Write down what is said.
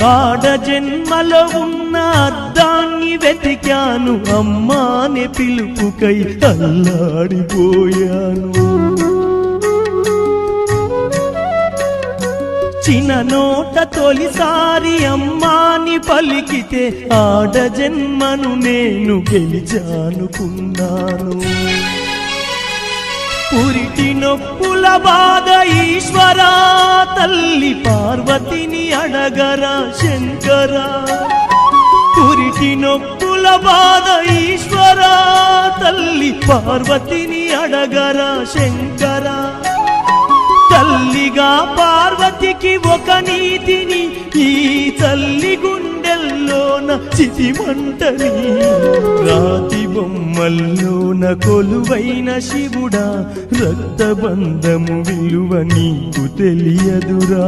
ఆడ జన్మలో ఉన్న అద్దాన్ని వెతికాను, అమ్మానే పిలుపుకై అల్లాడిపోయాను. చిన్న నోట తొలిసారి అమ్మాని పలికితే ఆడ జన్మను నేను గెలిచానుకున్నాను. పురిటి నొప్పుల బాధ ఈశ్వరా, తల్లి పార్వతిని అడగరా శంకరా. పురిటి నొప్పుల బాధ ఈశ్వరా, తల్లి పార్వతిని అడగరా శంకరా. తల్లిగా పార్వతికి ఒక నీతిని, ఈ తల్లి గుండెల్లోన చితిమంటని. రాతి బొమ్మల్లోన కొలువైన శివుడా, రక్తబంధము విలువ నీకు తెలియదురా.